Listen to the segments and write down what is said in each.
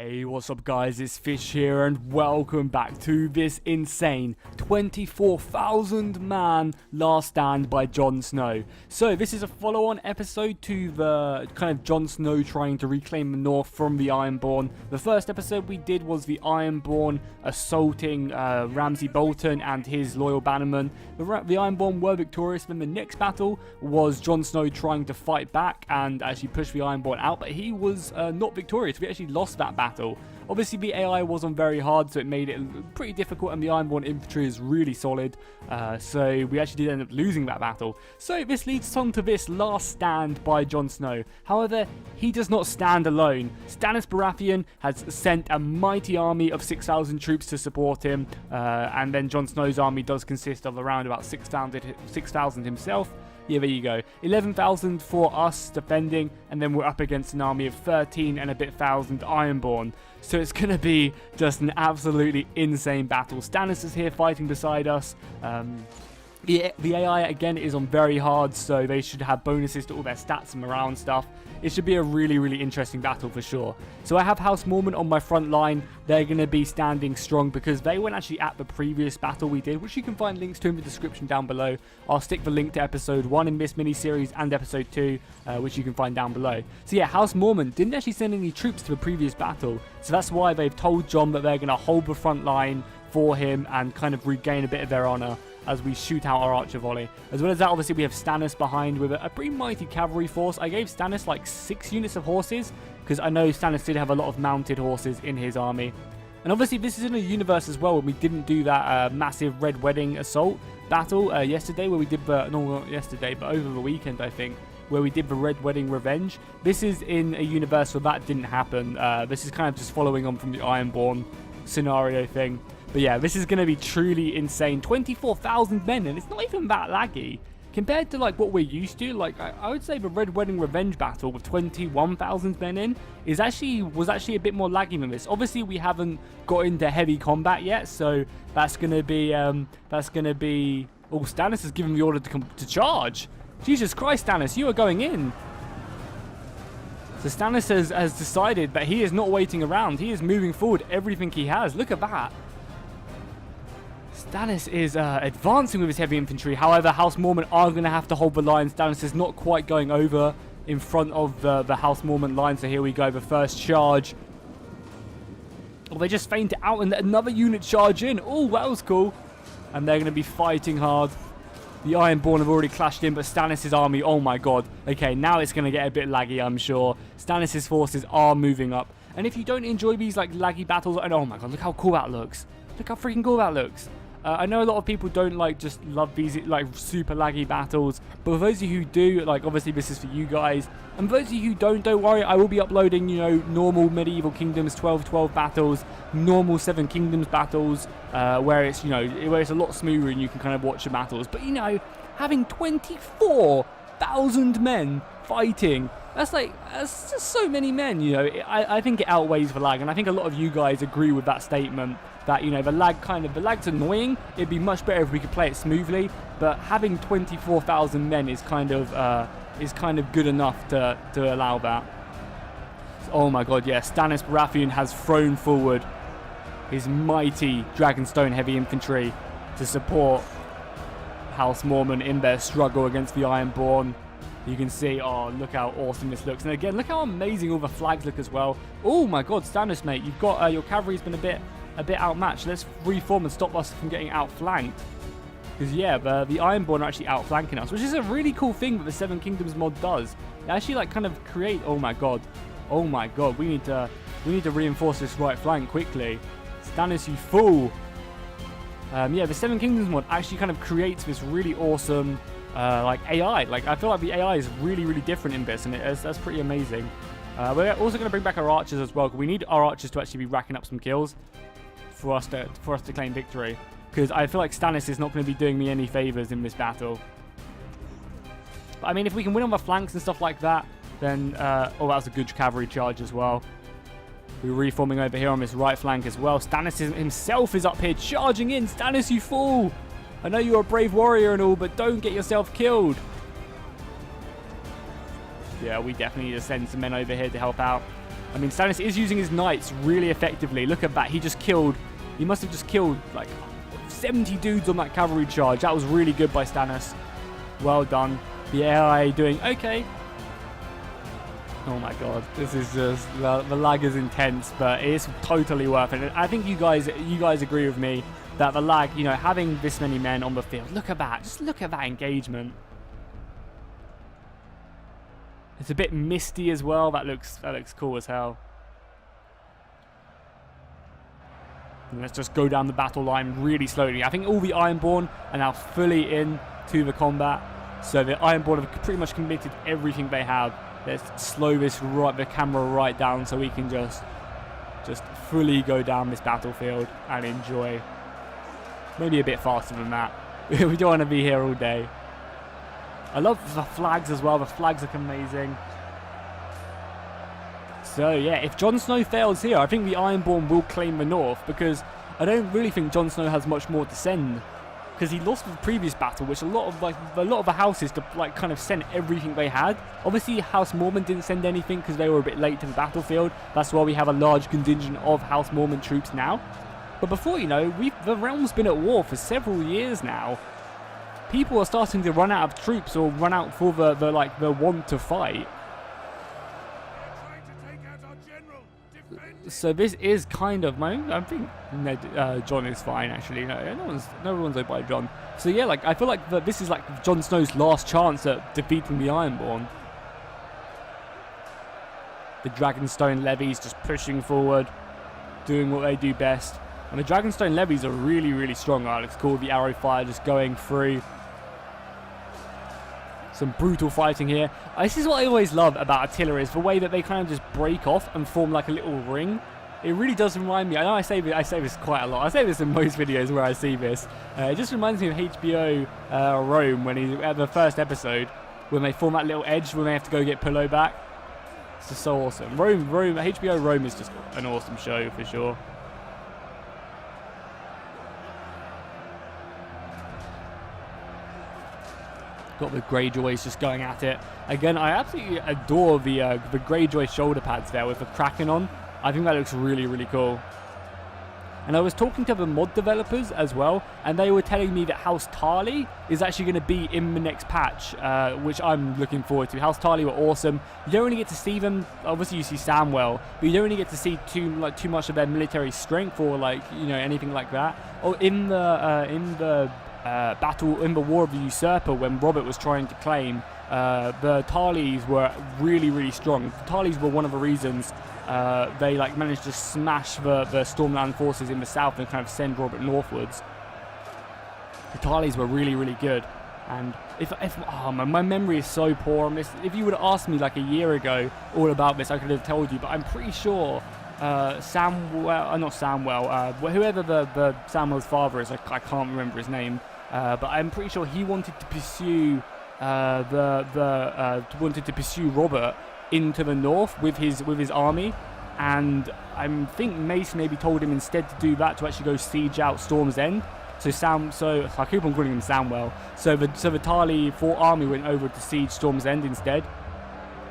Hey, what's up guys, it's Fish here and welcome back to this insane 24,000 man last stand by Jon Snow. So this is a follow-on episode to the kind of Jon Snow trying to reclaim the North from the Ironborn. The first episode we did was the Ironborn assaulting Ramsay Bolton and his loyal bannermen. The Ironborn were victorious. Then the next battle was Jon Snow trying to fight back and actually push the Ironborn out, but he was not victorious. We actually lost that battle. Obviously the AI was on very hard, so it made it pretty difficult, and the Ironborn infantry is really solid, so we actually did end up losing that battle. So this leads on to this last stand by Jon Snow. However, he does not stand alone. Stannis Baratheon has sent a mighty army of 6,000 troops to support him, and then Jon Snow's army does consist of around about 6,000 himself. Yeah, there you go. 11,000 for us defending, and then we're up against an army of 13 and a bit thousand Ironborn. So it's going to be just an absolutely insane battle. Stannis is here fighting beside us. The AI again is on very hard, so they should have bonuses to all their stats and morale and stuff. It should be a really interesting battle for sure. So I have House Mormont on my front line. They're going to be standing strong because they weren't actually at the previous battle we did, which you can find links to in the description down below. I'll stick the link to episode 1 in this mini-series and episode 2, which you can find down below. So yeah, House Mormont didn't actually send any troops to the previous battle, so that's why they've told Jon that they're going to hold the front line for him and kind of regain a bit of their honor as we shoot out our archer volley. As well as that, obviously we have Stannis behind with a pretty mighty cavalry force. I gave Stannis like 6 units of horses because I know Stannis did have a lot of mounted horses in his army. And obviously this is in a universe as well when we didn't do that massive Red Wedding assault battle yesterday, where we did the, no, not yesterday, but over the weekend I think, where we did the Red Wedding Revenge. This is in a universe where that didn't happen. This is kind of just following on from the Ironborn scenario thing. But yeah, this is going to be truly insane. 24,000 men, and it's not even that laggy. Compared to like what we're used to, like I would say the Red Wedding Revenge battle with 21,000 men in was actually a bit more laggy than this. Obviously we haven't got into heavy combat yet, so that's going to be oh, Stannis has given the order to charge. Jesus Christ, Stannis, you are going in. So Stannis has decided that he is not waiting around. He is moving forward everything he has. Look at that. Stannis is advancing with his heavy infantry. However, House Mormont are going to have to hold the line. Stannis is not quite going over in front of the House Mormont line. So here we go, the first charge. Oh, they just feigned it out and another unit charge in. Oh, that was cool. And they're going to be fighting hard. The Ironborn have already clashed in, but Stannis' army, oh my god. Okay, now it's going to get a bit laggy, I'm sure. Stannis' forces are moving up. And if you don't enjoy these like laggy battles, and oh my god, look how cool that looks. Look how freaking cool that looks. I know a lot of people don't like just love these like super laggy battles, but for those of you who do, like obviously this is for you guys. And for those of you who don't worry, I will be uploading, you know, normal Medieval Kingdoms 12-12 battles, normal Seven Kingdoms battles, where it's, you know, where it's a lot smoother and you can kind of watch the battles. But you know, having 24,000 men fighting, that's just so many men, you know. I think it outweighs the lag, and I think a lot of you guys agree with that statement. That, you know, the lag's annoying. It'd be much better if we could play it smoothly, but having 24,000 men is kind of good enough to allow that. Oh my god, yeah, Stannis Baratheon has thrown forward his mighty Dragonstone heavy infantry to support House Mormont in their struggle against the Ironborn. You can see, oh, look how awesome this looks. And again, look how amazing all the flags look as well. Oh my god, Stannis, mate, you've got your cavalry's been a bit outmatched. Let's reform and stop us from getting outflanked. Because yeah, the Ironborn are actually outflanking us, which is a really cool thing that the Seven Kingdoms mod does. It actually like kind of create. Oh my god, we need to reinforce this right flank quickly. Stannis, you fool. Yeah, the Seven Kingdoms mod actually kind of creates this really awesome like AI. Like I feel like the AI is really different in this, and that's pretty amazing. We're also going to bring back our archers as well. We need our archers to actually be racking up some kills for us to claim victory, because I feel like Stannis is not going to be doing me any favors in this battle. But I mean, if we can win on the flanks and stuff like that, then oh, that was a good cavalry charge as well. We're reforming over here on this right flank as well. Stannis himself is up here charging in. Stannis, you fool! I know you're a brave warrior and all, but don't get yourself killed. Yeah, we definitely need to send some men over here to help out. I mean, Stannis is using his knights really effectively. Look at that. He must have just killed like 70 dudes on that cavalry charge. That was really good by Stannis. Well done. The AI doing okay. Oh my god, this is just, the lag is intense, but it's totally worth it. I think you guys agree with me that the lag, you know, having this many men on the field, look at that, just look at that engagement. It's a bit misty as well. That looks cool as hell. And let's just go down the battle line really slowly. I think all the Ironborn are now fully in to the combat. So the Ironborn have pretty much committed everything they have. Let's slow the camera right down so we can just fully go down this battlefield and enjoy. Maybe a bit faster than that. We don't want to be here all day. I love the flags as well. The flags look amazing. So yeah, if Jon Snow fails here, I think the Ironborn will claim the North, because I don't really think Jon Snow has much more to send, because he lost the previous battle, which a lot of the houses kind of sent everything they had. Obviously, House Mormon didn't send anything because they were a bit late to the battlefield. That's why we have a large contingent of House Mormon troops now. But before, you know, the realm's been at war for several years now. People are starting to run out of troops or run out for the want to fight. So this is kind of I think Jon is fine actually. No one's over by Jon. So yeah, like I feel like this is like Jon Snow's last chance at defeating the Ironborn. The Dragonstone levies just pushing forward, doing what they do best. And the Dragonstone levies are really, really strong. It's called the arrow fire just going through. Some brutal fighting here. This is what I always love about Attila, is the way that they kind of just break off and form like a little ring. It really does remind me. I know I say this quite a lot. I say this in most videos where I see this. It just reminds me of HBO Rome, when he's at the first episode, when they form that little edge when they have to go get Pillow back. It's just so awesome. HBO Rome is just an awesome show for sure. Got the Greyjoys just going at it. Again, I absolutely adore the Greyjoy shoulder pads there with the Kraken on. I think that looks really, really cool. And I was talking to the mod developers as well, and they were telling me that House Tarly is actually going to be in the next patch, which I'm looking forward to. House Tarly were awesome. You don't really get to see them. Obviously, you see Samwell, but you don't really get to see too much of their military strength or anything like that. Or in the battle in the War of the Usurper, when Robert was trying to claim, the Tarlys were really, really strong. The Tarlys were one of the reasons they managed to smash the Stormland forces in the south and kind of send Robert northwards. The Tarlys were really, really good. And my memory is so poor on this. If you would have asked me like a year ago all about this, I could have told you. But I'm pretty sure whoever the Samwell's father is, I can't remember his name, but I'm pretty sure he wanted to pursue Robert into the north with his army, and I think Mace maybe told him instead to do that, to actually go siege out Storm's End. So I keep on calling him Samwell. So the Tarly army went over to siege Storm's End instead.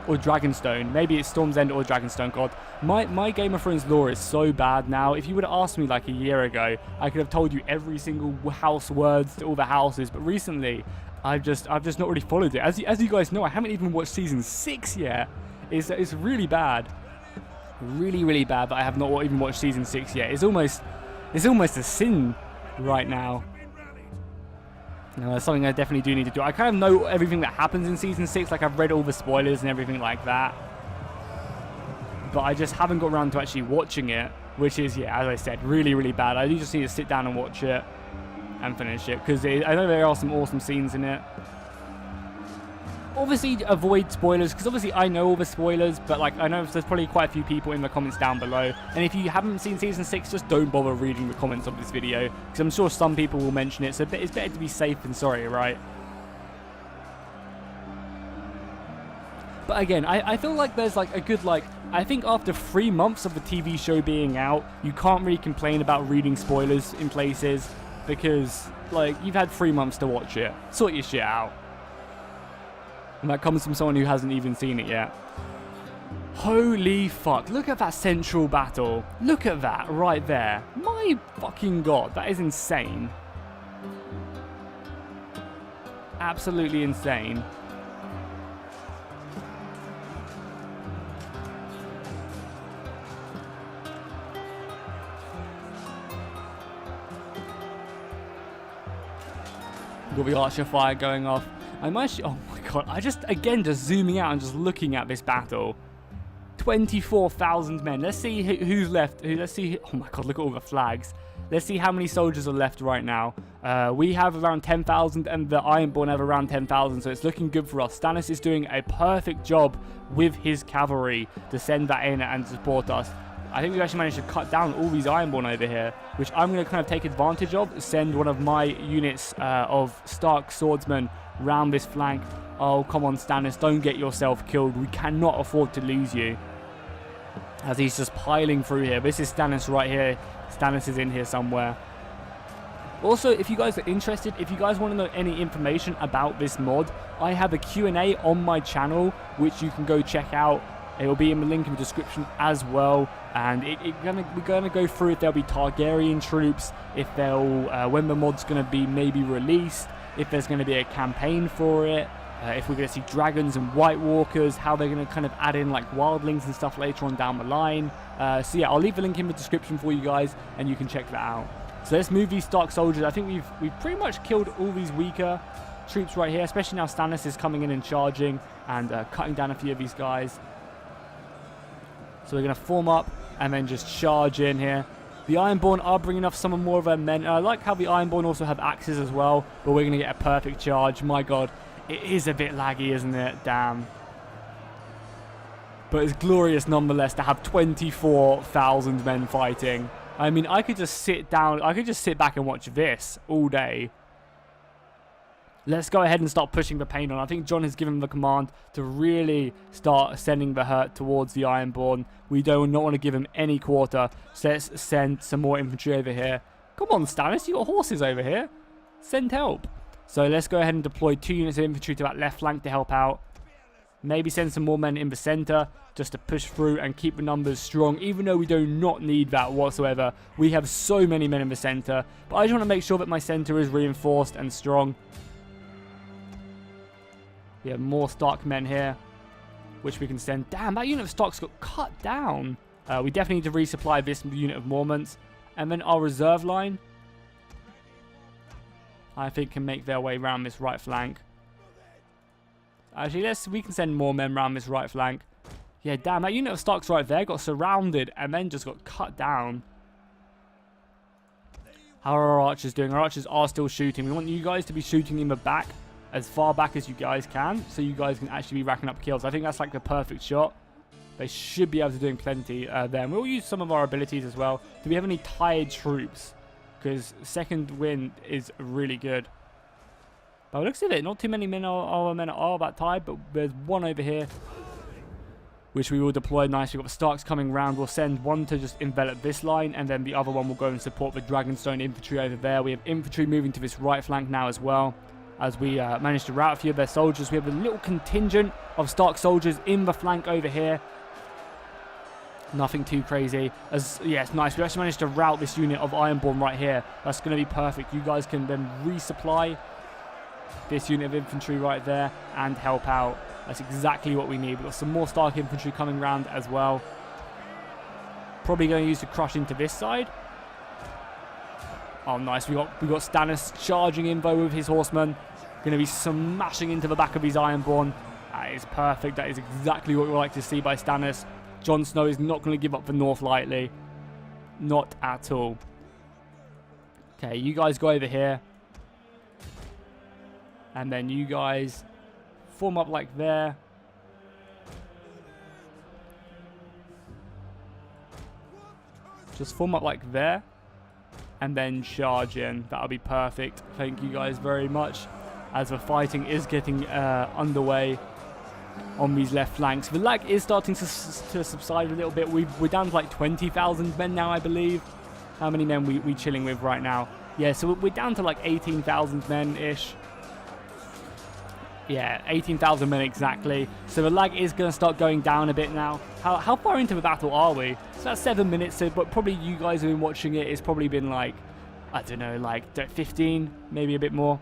Or Dragonstone. Maybe it's Storm's End or Dragonstone. God, my Game of Thrones lore is so bad now. If you would have asked me like a year ago, I could have told you every single house words to all the houses. But recently, I've just not really followed it. As you guys know, I haven't even watched season 6 yet. It's really bad, really, really bad that I have not even watched season 6 yet. It's almost a sin right now. No, that's something I definitely do need to do. I kind of know everything that happens in Season 6. Like, I've read all the spoilers and everything like that. But I just haven't got around to actually watching it. Which is, yeah, as I said, really, really bad. I do just need to sit down and watch it. And finish it. Because I know there are some awesome scenes in it. Obviously, avoid spoilers. Because obviously, I know all the spoilers. But, I know there's probably quite a few people in the comments down below. And if you haven't seen Season 6, just don't bother reading the comments of this video. Because I'm sure some people will mention it. So it's better to be safe than sorry, right? But again, I feel like there's a good, I think after 3 months of the TV show being out, you can't really complain about reading spoilers in places. Because, you've had 3 months to watch it. Sort your shit out. And that comes from someone who hasn't even seen it yet. Holy fuck, look at that central battle. Look at that right there. My fucking god, that is insane. Absolutely insane. Got the archer fire going off. I'm actually, oh my god, again, just zooming out and just looking at this battle. 24,000 men. Let's see who's left. Let's see. Oh my god, look at all the flags. Let's see how many soldiers are left right now. We have around 10,000 and the Ironborn have around 10,000, so it's looking good for us. Stannis is doing a perfect job with his cavalry to send that in and support us. I think we've actually managed to cut down all these Ironborn over here, which I'm going to kind of take advantage of. Send one of my units of Stark swordsmen round this flank. Oh, come on, Stannis, don't get yourself killed. We cannot afford to lose you. As he's just piling through here. This is Stannis right here. Stannis is in here somewhere. Also, if you guys are interested, if you guys want to know any information about this mod, I have a Q&A on my channel, which you can go check out. It will be in the link in the description as well. And we're gonna go through if there'll be Targaryen troops, if they'll when the mod's gonna be maybe released, if there's gonna be a campaign for it, if we're gonna see dragons and White Walkers, how they're gonna kind of add in like wildlings and stuff later on down the line. So yeah, I'll leave the link in the description for you guys, and you can check that out. So let's move these Stark soldiers. I think we've pretty much killed all these weaker troops right here, especially now Stannis is coming in and charging and cutting down a few of these guys. So we're going to form up and then just charge in here. The Ironborn are bringing up some more of their men. I like how the Ironborn also have axes as well, but we're going to get a perfect charge. My god, it is a bit laggy, isn't it? Damn. But it's glorious nonetheless to have 24,000 men fighting. I mean, I could just sit down, I could just sit back and watch this all day. Let's go ahead and start pushing the pain on. I think Jon has given the command to really start sending the hurt towards the Ironborn. We do not want to give him any quarter. So let's send some more infantry over here. Come on, Stannis, you got horses over here. Send help. So let's go ahead and deploy 2 units of infantry to that left flank to help out. Maybe send some more men in the center just to push through and keep the numbers strong, even though we do not need that whatsoever. We have so many men in the center, but I just want to make sure that my center is reinforced and strong. We have more Stark men here, which we can send. Damn, that unit of Starks got cut down. We definitely need to resupply this unit of Mormonts. And then our reserve line, I think, can make their way around this right flank. Actually, we can send more men around this right flank. Yeah, damn, that unit of Starks right there got surrounded and then just got cut down. How are our archers doing? Our archers are still shooting. We want you guys to be shooting in the back, as far back as you guys can, so you guys can actually be racking up kills. I think that's like the perfect shot. They should be able to do plenty there. And we'll use some of our abilities as well. Do we have any tired troops? Because second wind is really good. By the looks of it, not too many men are that tired, but there's one over here, which we will deploy. Nice. We've got the Starks coming round. We'll send one to just envelop this line, and then the other one will go and support the Dragonstone infantry over there. We have infantry moving to this right flank now as well. As we manage to rout a few of their soldiers. We have a little contingent of Stark soldiers in the flank over here. Nothing too crazy. Yes, nice. We actually managed to rout this unit of Ironborn right here. That's going to be perfect. You guys can then resupply this unit of infantry right there and help out. That's exactly what we need. We've got some more Stark infantry coming around as well. Probably going to use to crush into this side. Oh, nice. We got Stannis charging in though with his horsemen. Going to be smashing into the back of his Ironborn. That is perfect. That is exactly what we like to see by Stannis. Jon Snow is not going to give up the north lightly. Not at all. Okay, you guys go over here. And then you guys form up like there. Just form up like there. And then charge in. That'll be perfect. Thank you guys very much. As the fighting is getting underway on these left flanks. The lag is starting to subside a little bit. We're down to like 20,000 men now, I believe. How many men we chilling with right now? Yeah, so we're down to like 18,000 men-ish. Yeah, 18,000 men exactly. So the lag is going to start going down a bit now. How far into the battle are we? So that's 7 minutes, so, but probably you guys have been watching it. It's probably been like, I don't know, like 15, maybe a bit more.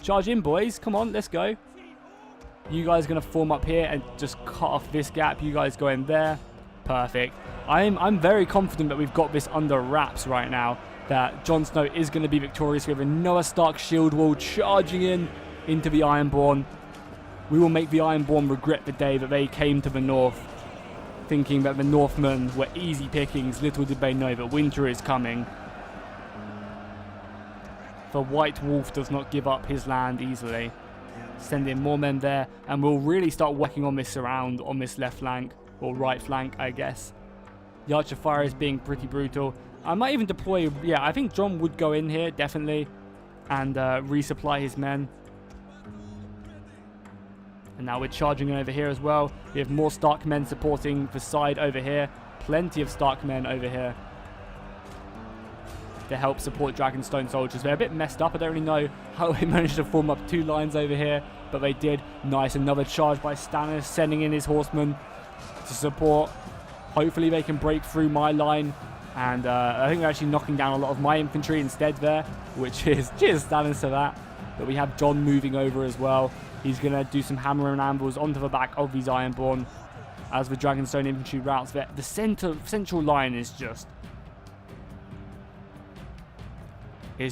Charge in, boys. Come on, let's go. You guys are going to form up here and just cut off this gap. You guys go in there. Perfect. I'm very confident that we've got this under wraps right now, that Jon Snow is going to be victorious. We have a Noah Stark shield wall charging in into the Ironborn. We will make the Ironborn regret the day that they came to the north, thinking that the Northmen were easy pickings. Little did they know that winter is coming. The White Wolf does not give up his land easily. Send in more men there, and we'll really start working on this surround on this left flank, or right flank, I guess. The Archer Fire is being pretty brutal. I might even deploy, yeah, I think Jon would go in here, definitely, and resupply his men. And now we're charging over here as well. We have more Stark men supporting the side over here. Plenty of Stark men over here to help support Dragonstone soldiers. They're a bit messed up. I don't really know how they managed to form up 2 lines over here, but they did. Nice, another charge by Stannis, sending in his horsemen to support. Hopefully they can break through my line, and I think they're actually knocking down a lot of my infantry instead there, which is, cheers Stannis for that. But we have Jon moving over as well. He's going to do some hammer and anvils onto the back of these Ironborn as the Dragonstone infantry routes there. The central line is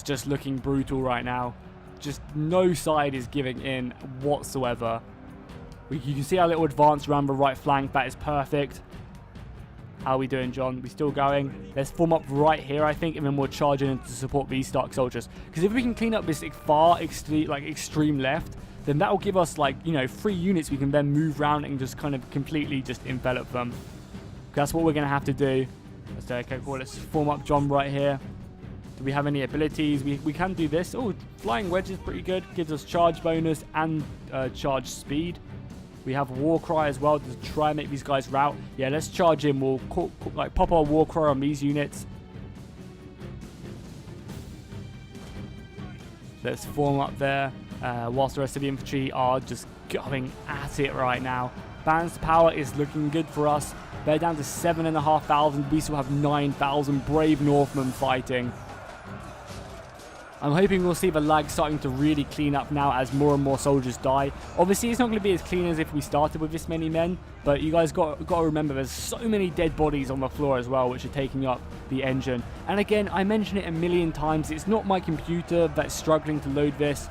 just looking brutal right now. Just no side is giving in whatsoever. You can see our little advance around the right flank. That is perfect. How are we doing, Jon? We still going? Let's form up right here, I think, and then we'll charge in to support these Stark soldiers. Because if we can clean up this far extreme left, then that will give us, like, you know, 3 units we can then move around and just kind of completely just envelop them. That's what we're going to have to do. Let's okay, cool. Let's form up Jon right here. Do we have any abilities? We can do this. Oh, Flying Wedge is pretty good. Gives us charge bonus and charge speed. We have War Cry as well to try and make these guys rout. Yeah, let's charge in. We'll pop our War Cry on these units. Let's form up there. Whilst the rest of the infantry are just going at it right now. Balance power is looking good for us. They're down to 7,500. We still have 9,000 brave Northmen fighting. I'm hoping we'll see the lag starting to really clean up now as more and more soldiers die. Obviously, it's not going to be as clean as if we started with this many men, but you guys got to remember there's so many dead bodies on the floor as well, which are taking up the engine. And again, I mention it a million times, it's not my computer that's struggling to load this.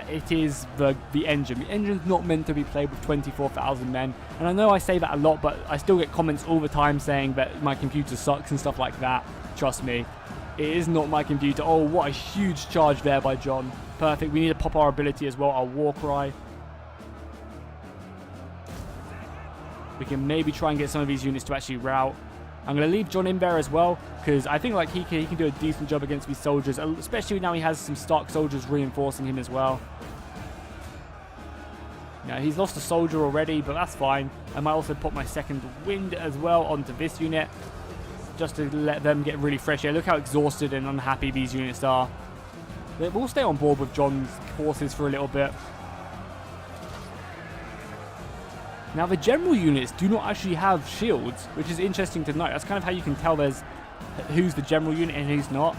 It is the engine. The engine's not meant to be played with 24,000 men. And I know I say that a lot, but I still get comments all the time saying that my computer sucks and stuff like that. Trust me. It is not my computer. Oh, what a huge charge there by Jon. Perfect. We need to pop our ability as well, our War Cry. We can maybe try and get some of these units to actually rout. I'm going to leave Jon in there as well, because I think like he can do a decent job against these soldiers, especially now he has some Stark soldiers reinforcing him as well. Now, he's lost a soldier already, but that's fine. I might also put my second wind as well onto this unit, just to let them get really fresh air. Look how exhausted and unhappy these units are. We'll stay on board with Jon's forces for a little bit. Now, the general units do not actually have shields, which is interesting to note. That's kind of how you can tell who's the general unit and who's not.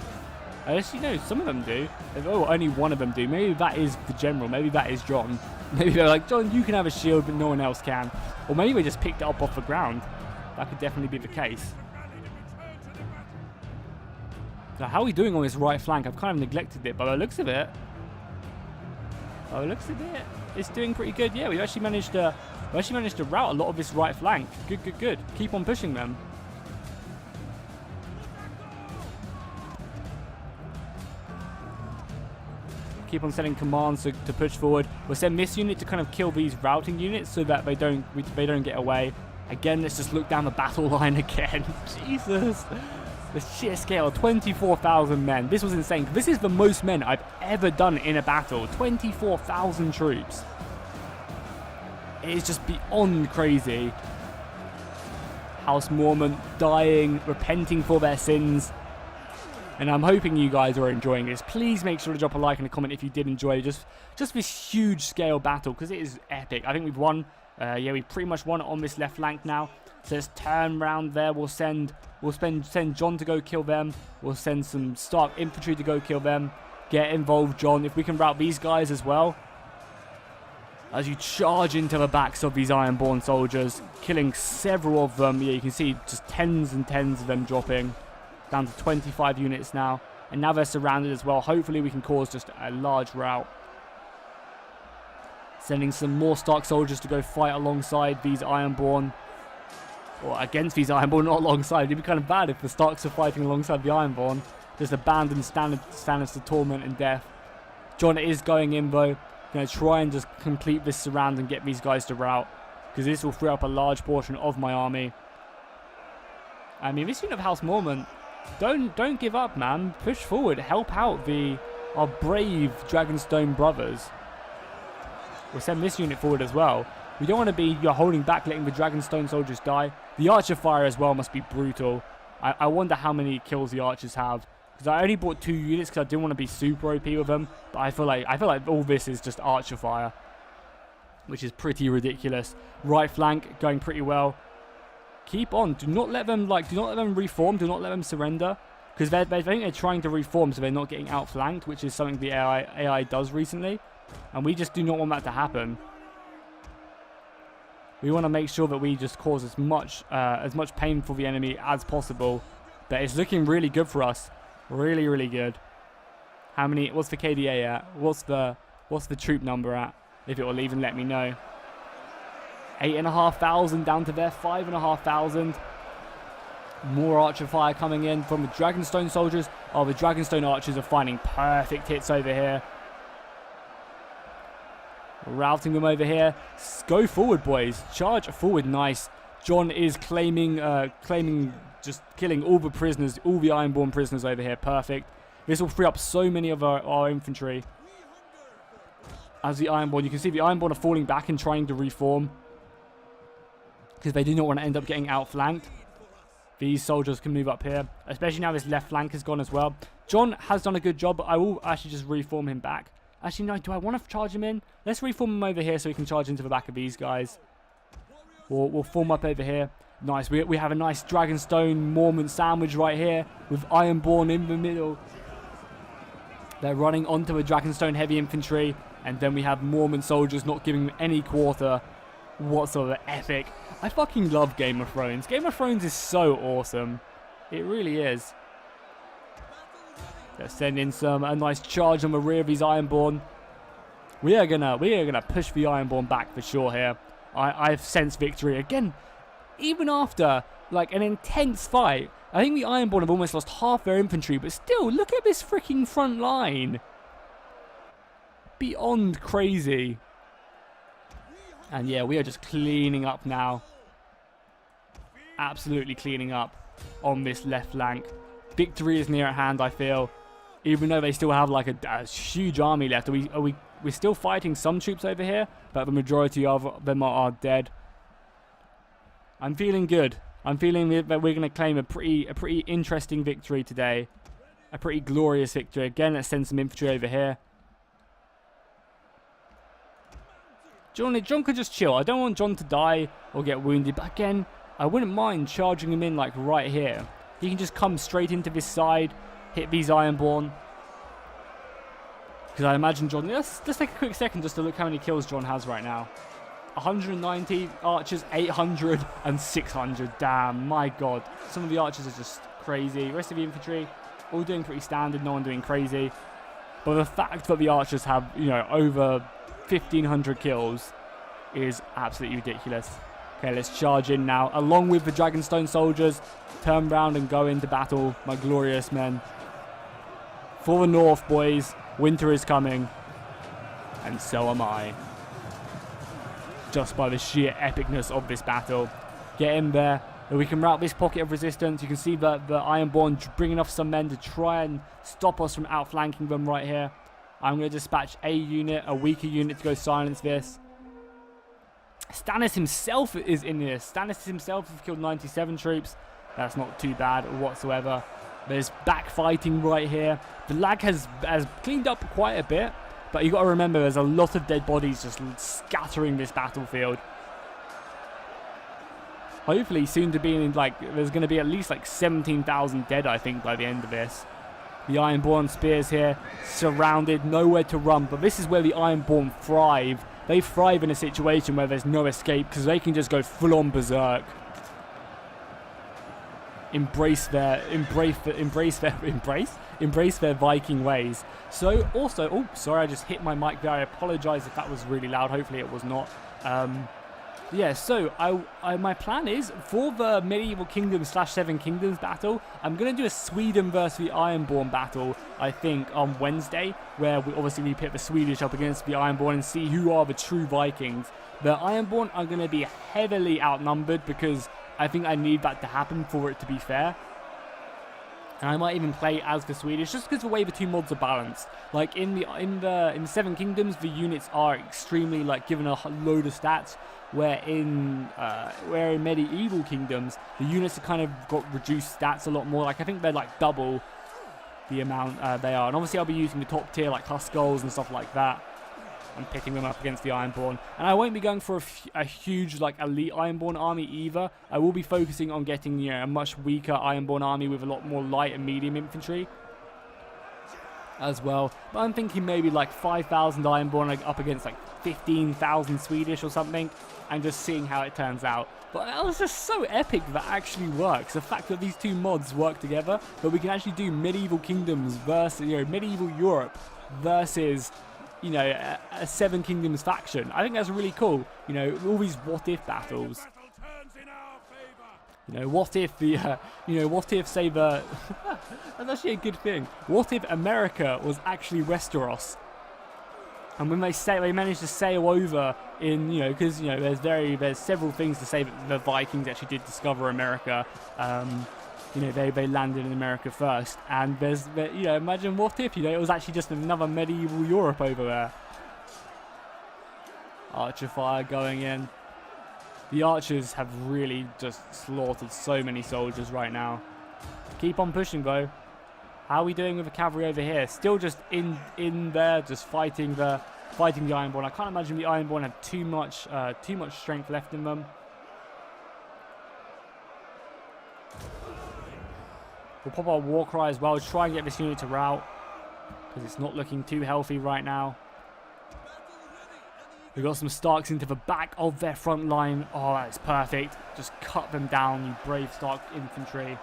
I guess, you know, some of them do. Oh, only one of them do. Maybe that is the general. Maybe that is Jon. Maybe they're like, Jon, you can have a shield, but no one else can. Or maybe they just picked it up off the ground. That could definitely be the case. Now, how are we doing on this right flank? I've kind of neglected it, but by the looks of it, it's doing pretty good. Yeah, we actually managed to rout a lot of this right flank. Good, good, good. Keep on pushing them. Keep on sending commands to push forward. We'll send this unit to kind of kill these routing units so that they don't get away. Again, let's just look down the battle line again. Jesus. The sheer scale, 24,000 men. This was insane. This is the most men I've ever done in a battle. 24,000 troops. It is just beyond crazy. House Mormont dying, repenting for their sins. And I'm hoping you guys are enjoying this. Please make sure to drop a like and a comment if you did enjoy just this huge scale battle, because it is epic. I think we've won. Yeah, we pretty much won it on this left flank now. So let's turn round there. We'll send John to go kill them. We'll send some Stark infantry to go kill them. Get involved, John. If we can rout these guys as well. As you charge into the backs of these Ironborn soldiers, killing several of them. Yeah, you can see just tens and tens of them dropping. Down to 25 units now. And now they're surrounded as well. Hopefully we can cause just a large rout. Sending some more Stark soldiers to go fight alongside these Ironborn. Or against these Ironborn, not alongside. It'd be kind of bad if the Starks are fighting alongside the Ironborn. Just abandon Stannis to torment and death. John is going in though. Going to try and just complete this surround and get these guys to rout. Because this will free up a large portion of my army. I mean, this unit of House Mormont, don't give up, man. Push forward. Help out our brave Dragonstone brothers. We'll send this unit forward as well. We don't want to be holding back, letting the Dragonstone soldiers die. The Archer fire as well must be brutal. I wonder how many kills the Archers have. Because I only bought 2 units because I didn't want to be super OP with them. But I feel like all this is just Archer fire, which is pretty ridiculous. Right flank going pretty well. Keep on. Do not let them reform. Do not let them surrender. Because I think they're trying to reform, so they're not getting outflanked, which is something the AI does recently. And we just do not want that to happen. We want to make sure that we just cause as much pain for the enemy as possible. But it's looking really good for us. Really, really good. What's the KDA at? What's the troop number at? If it will even let me know. 8,500 down to there. 5,500. More archer fire coming in from the Dragonstone soldiers. Oh, the Dragonstone archers are finding perfect hits over here. Routing them over here. Go forward, boys. Charge forward. Nice. John is claiming, just killing all the prisoners, all the Ironborn prisoners over here. Perfect. This will free up so many of our infantry. As the Ironborn, you can see the Ironborn are falling back and trying to reform. Because they do not want to end up getting outflanked. These soldiers can move up here. Especially now this left flank has gone as well. John has done a good job, but I will actually just reform him back. Actually, no, do I want to charge him in? Let's reform him over here so he can charge into the back of these guys. We'll form up over here. Nice. We have a nice Dragonstone Mormont sandwich right here with Ironborn in the middle. They're running onto a Dragonstone heavy infantry. And then we have Mormont soldiers not giving them any quarter whatsoever. Epic. I fucking love Game of Thrones. Game of Thrones is so awesome. It really is. Let's send in a nice charge on the rear of these Ironborn. We are gonna push the Ironborn back for sure here. I've sensed victory again, even after like an intense fight. I think the Ironborn have almost lost half their infantry, but still, look at this freaking front line. Beyond crazy. And yeah, we are just cleaning up now. Absolutely cleaning up on this left flank. Victory is near at hand, I feel. Even though they still have like a huge army left. We're still fighting some troops over here, but the majority of them are dead. I'm feeling good. I'm feeling that we're going to claim a pretty interesting victory today. A pretty glorious victory. Again, let's send some infantry over here. John could just chill. I don't want John to die or get wounded, but again, I wouldn't mind charging him in like right here. He can just come straight into this side, hit these Ironborn. Because I imagine John... Let's take a quick second just to look how many kills John has right now. 190 archers, 800 and 600. Damn, my god. Some of the archers are just crazy. The rest of the infantry, all doing pretty standard, no one doing crazy. But the fact that the archers have, over 1,500 kills is absolutely ridiculous. Okay, let's charge in now. Along with the Dragonstone soldiers, turn round and go into battle, my glorious men. For the north, boys. Winter is coming. And so am I. Just by the sheer epicness of this battle. Get in there. We can rout this pocket of resistance. You can see the Ironborn bringing off some men to try and stop us from outflanking them right here. I'm going to dispatch a weaker unit to go silence this. Stannis himself is in this. Stannis himself has killed 97 troops. That's not too bad whatsoever. There's backfighting right here. The lag has cleaned up quite a bit, but you got to remember there's a lot of dead bodies just scattering this battlefield. Hopefully soon to be in, like, there's going to be at least like 17,000 dead, I think, by the end of this. The Ironborn spears here, surrounded, nowhere to run, but this is where the Ironborn thrive. They thrive in a situation where there's no escape because they can just go full-on berserk. Embrace their Viking ways. So also, oh sorry, I just hit my mic there. I apologize if that was really loud. Hopefully it was not. Yeah, so my plan is for the Medieval Kingdoms / Seven Kingdoms battle, I'm going to do a Sweden versus the Ironborn battle, I think, on Wednesday, where we pit the Swedish up against the Ironborn and see who are the true Vikings. The Ironborn are going to be heavily outnumbered because I think I need that to happen for it to be fair. And I might even play as the Swedish just because the way the two mods are balanced. Like in the Seven Kingdoms, the units are extremely like given a load of stats, where in Medieval Kingdoms the units have kind of got reduced stats a lot more. Like I think they're like double the amount they are. And obviously I'll be using the top tier like Huskarls and stuff like that. And pitting them up against the Ironborn. And I won't be going for a huge like elite Ironborn army either. I will be focusing on getting, you know, a much weaker Ironborn army with a lot more light and medium infantry as well. But I'm thinking maybe like 5,000 Ironborn like, up against like 15,000 Swedish or something, and just seeing how it turns out. But that was just so epic that actually works. The fact that these two mods work together, that we can actually do Medieval Kingdoms versus, you know, Medieval Europe versus, you know, a Seven Kingdoms faction. I think that's really cool. You know, all these what-if battles. You know, what if the, what if, say, the... That's actually a good thing. What if America was actually Westeros? And when they managed to sail over in, you know, because, you know, there's several things to say that the Vikings actually did discover America. You know, they landed in America first, and you know, imagine what if, you know, it was actually just another medieval Europe over there. Archer fire going in. The archers have really just slaughtered so many soldiers right now. Keep on pushing though. How are we doing with the cavalry over here? Still just in there, just fighting the Ironborn. I can't imagine the Ironborn have too much strength left in them. We'll pop our war cry as well, try and get this unit to rout, because it's not looking too healthy right now. We've got some Starks into the back of their front line. Oh, that's perfect. Just cut them down, you brave Stark infantry.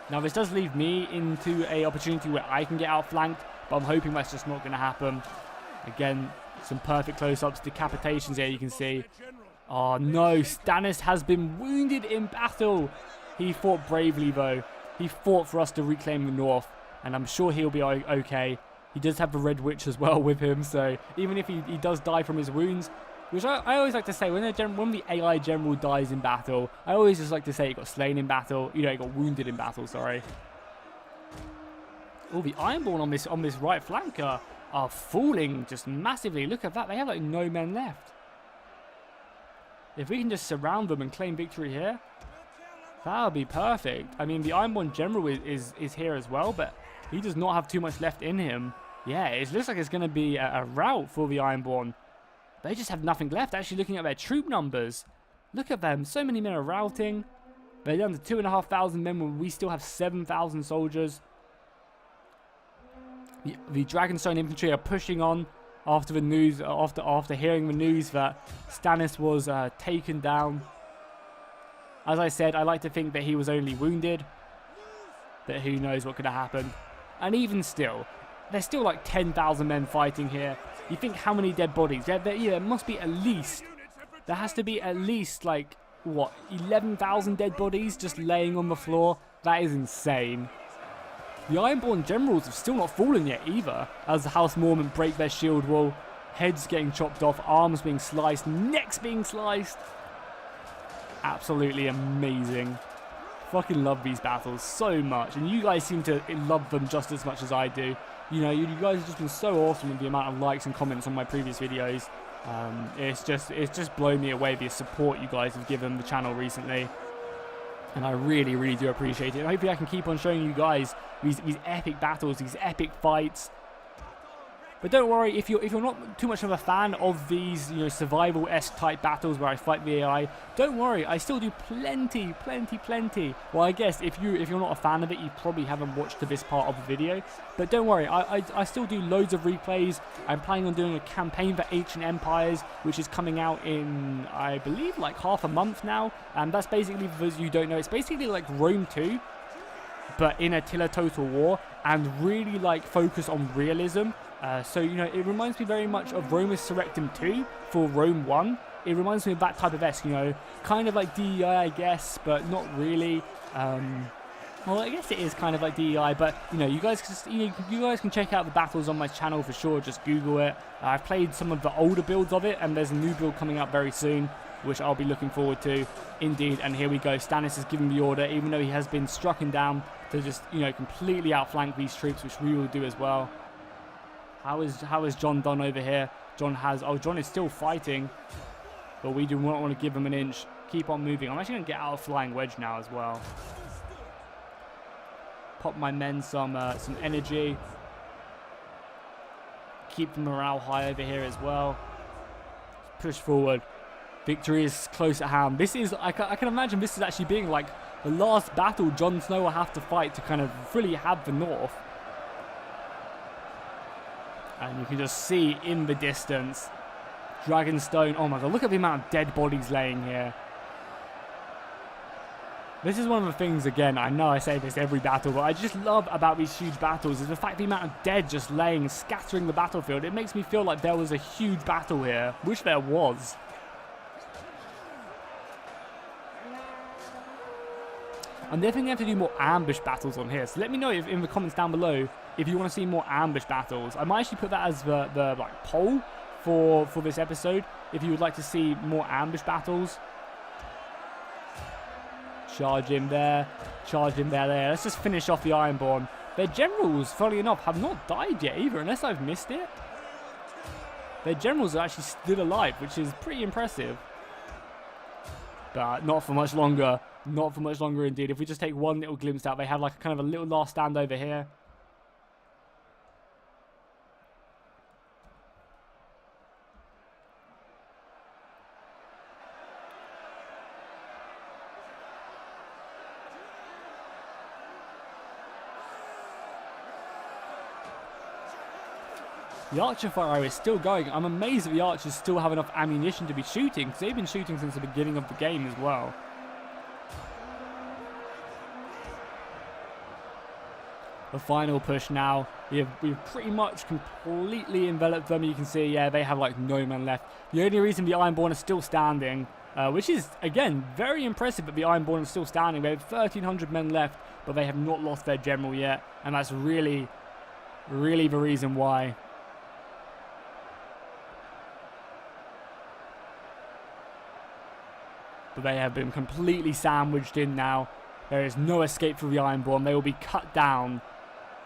Now, this does leave me into an opportunity where I can get outflanked, but I'm hoping that's just not going to happen. Again, some perfect close-ups, decapitations here, you can see. Oh, no, Stannis has been wounded in battle. He fought bravely, though. He fought for us to reclaim the north, and I'm sure he'll be okay. He does have the Red Witch as well with him, so even if he does die from his wounds, which I always like to say, when the AI general dies in battle, I always just like to say he got slain in battle, you know, he got wounded in battle, sorry. Oh, the Ironborn on this right flank are falling just massively. Look at that, they have like no men left. If we can just surround them and claim victory here, that would be perfect. I mean, the Ironborn general is here as well, but he does not have too much left in him. Yeah, it looks like it's going to be a rout for the Ironborn. They just have nothing left. Actually, looking at their troop numbers, look at them. So many men are routing. They're down to 2,500 men when we still have 7,000 soldiers. The Dragonstone infantry are pushing on after the news, after hearing the news that Stannis was taken down. As I said, I like to think that he was only wounded, but who knows what could have happened. And even still, there's still like 10,000 men fighting here. You think how many dead bodies? There must be at least, there has to be at least like, what, 11,000 dead bodies just laying on the floor? That is insane. The Ironborn generals have still not fallen yet either, as the House Mormont break their shield wall, heads getting chopped off, arms being sliced, necks being sliced. Absolutely amazing. Fucking love these battles so much, and you guys seem to love them just as much as I do. You know, you guys have just been so awesome with the amount of likes and comments on my previous videos. It's just blown me away, the support you guys have given the channel recently. And I really, really do appreciate it. And hopefully I can keep on showing you guys these epic battles, these epic fights. But don't worry, if you're not too much of a fan of these, you know, survival-esque type battles where I fight the AI, don't worry, I still do plenty. Well, I guess if you're not a fan of it, you probably haven't watched to this part of the video. But don't worry, I still do loads of replays. I'm planning on doing a campaign for Ancient Empires, which is coming out in, I believe, like half a month now. And that's basically, for those of you who don't know, it's basically like Rome 2, but in Attila Total War, and really like focus on realism. So, you know, it reminds me very much of Rome Surrectum 2 for Rome 1. It reminds me of that type of esque, you know, kind of like DEI, I guess, but not really. Well, I guess it is kind of like DEI, but, you know, you guys can check out the battles on my channel for sure. Just Google it. I've played some of the older builds of it, and there's a new build coming out very soon, which I'll be looking forward to. Indeed, and here we go. Stannis is giving the order, even though he has been strucken down, to just, you know, completely outflank these troops, which we will do as well. How is John done over here? John is still fighting, but we do not want to give him an inch. Keep on moving. I'm actually going to get out of Flying Wedge now as well. Pop my men some energy. Keep the morale high over here as well. Push forward. Victory is close at hand. This is, I can imagine this is actually being like the last battle Jon Snow will have to fight to kind of really have the North. And you can just see in the distance, Dragonstone. Oh my god, look at the amount of dead bodies laying here. This is one of the things, again, I know I say this every battle, but I just love about these huge battles is the fact the amount of dead just laying, scattering the battlefield. It makes me feel like there was a huge battle here, which there was. I'm definitely going to have to do more ambush battles on here. So let me know in the comments down below if you want to see more ambush battles. I might actually put that as the like poll for this episode. If you would like to see more ambush battles. Charge him there. Charge him there. Let's just finish off the Ironborn. Their generals, funnily enough, have not died yet either, unless I've missed it. Their generals are actually still alive, which is pretty impressive. But not for much longer. Not for much longer indeed. If we just take one little glimpse out, they have like kind of a little last stand over here. The archer fire is still going. I'm amazed that the archers still have enough ammunition to be shooting, because they've been shooting since the beginning of the game as well. The final push now. We've pretty much completely enveloped them. You can see, yeah, they have like no men left. The only reason the Ironborn are still standing, which is, again, very impressive that the Ironborn are still standing. They have 1,300 men left, but they have not lost their general yet. And that's really, really the reason why. But they have been completely sandwiched in now. There is no escape for the Ironborn. They will be cut down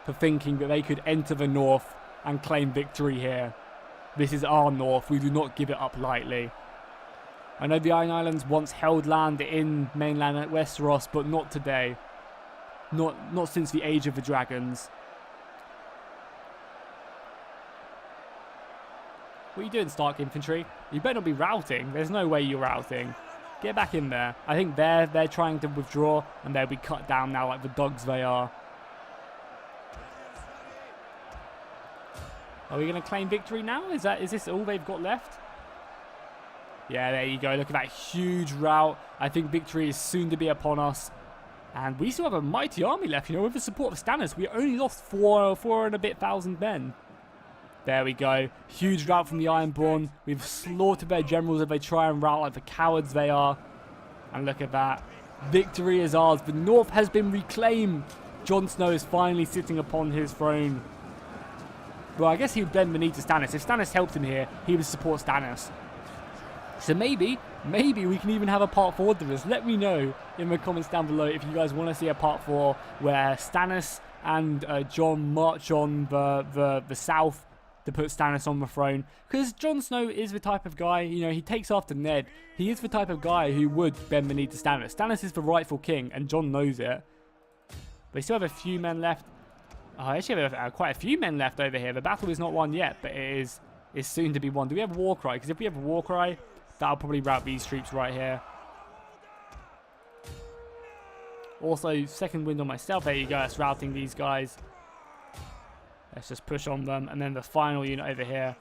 for thinking that they could enter the North and claim victory here. This is our North. We do not give it up lightly. I know the Iron Islands once held land in mainland Westeros, but not today. Not since the Age of the Dragons. What are you doing, Stark Infantry? You better not be routing. There's no way you're routing. Get back in there. I think they're trying to withdraw, and they'll be cut down now like the dogs they are. Are we going to claim victory now? Is this all they've got left? Yeah, there you go. Look at that huge rout. I think victory is soon to be upon us. And we still have a mighty army left, you know, with the support of Stannis. We only lost four and a bit thousand men. There we go. Huge rout from the Ironborn. We've slaughtered their generals if they try and rout like the cowards they are. And look at that. Victory is ours. The North has been reclaimed. Jon Snow is finally sitting upon his throne. Well, I guess he would bend the knee to Stannis. If Stannis helped him here, he would support Stannis. So maybe we can even have a part 4 to this. Let me know in the comments down below if you guys want to see a part 4 where Stannis and Jon march on the south to put Stannis on the throne, because Jon Snow is the type of guy, you know, he takes after Ned. He is the type of guy who would bend the knee to Stannis. Stannis is the rightful king, and Jon knows it. They still have a few men left. Oh, actually, we have quite a few men left over here. The battle is not won yet, but it is soon to be won. Do we have a war cry? Because if we have a war cry, that'll probably rout these troops right here. Also, second wind on myself. There you go. That's routing these guys. Let's just push on them. And then the final unit over here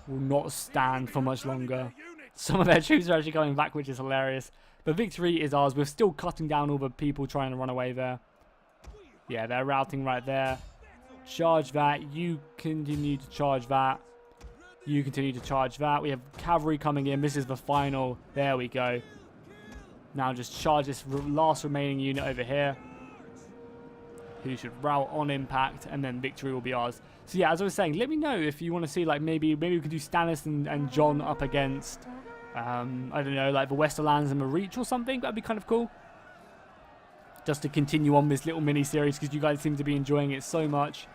will not stand for much longer. Some of their troops are actually coming back, which is hilarious. The victory is ours. We're still cutting down all the people trying to run away there. Yeah, they're routing right there. Charge that. You continue to charge that. You continue to charge that. We have cavalry coming in. This is the final. There we go. Now just charge this last remaining unit over here, who should rout on impact, and then victory will be ours. So yeah, as I was saying, let me know if you want to see, like, maybe we could do Stannis and Jon up against, I don't know, like the Westerlands and the Reach or something. That'd be kind of cool. Just to continue on this little mini-series, because you guys seem to be enjoying it so much.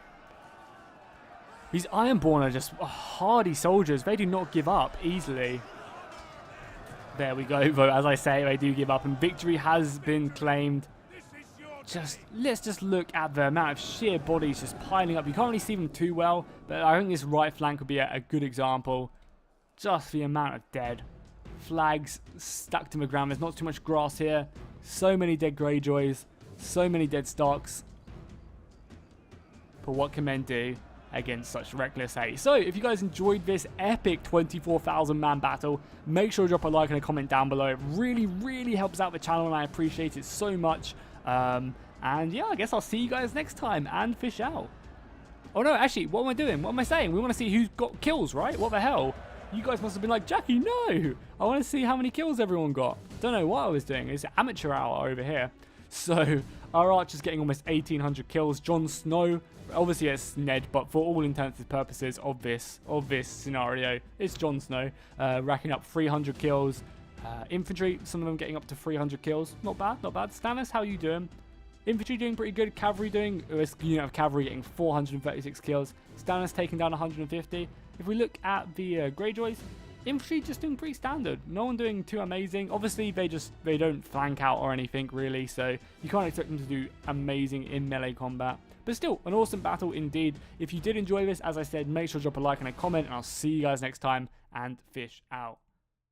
These Ironborn are just hardy soldiers. They do not give up easily. There we go, though. As I say, they do give up, and victory has been claimed. Let's just look at the amount of sheer bodies just piling up. You can't really see them too well, but I think this right flank would be a good example. Just the amount of dead. Flags stuck to the ground. There's not too much grass here. So many dead Greyjoys. So many dead Starks. But what can men do against such reckless hate? So, if you guys enjoyed this epic 24,000 man battle, make sure to drop a like and a comment down below. It really, really helps out the channel, and I appreciate it so much. And yeah, I guess I'll see you guys next time, and fish out. Oh no, actually, what am I doing? What am I saying? We want to see who's got kills, right? What the hell? You guys must have been like, Jackie, no! I want to see how many kills everyone got. Don't know what I was doing. It's amateur hour over here. So, our archer's getting almost 1,800 kills. Jon Snow, obviously it's Ned, but for all intents and purposes of this scenario, it's Jon Snow, racking up 300 kills. Infantry, some of them getting up to 300 kills. Not bad, not bad. Stannis, how are you doing? Infantry doing pretty good. Cavalry doing, this unit of cavalry getting 436 kills. Stannis taking down 150. If we look at the Greyjoys, infantry just doing pretty standard. No one doing too amazing. Obviously, they don't flank out or anything really, so you can't expect them to do amazing in melee combat. But still, an awesome battle indeed. If you did enjoy this, as I said, make sure to drop a like and a comment, and I'll see you guys next time, and fish out.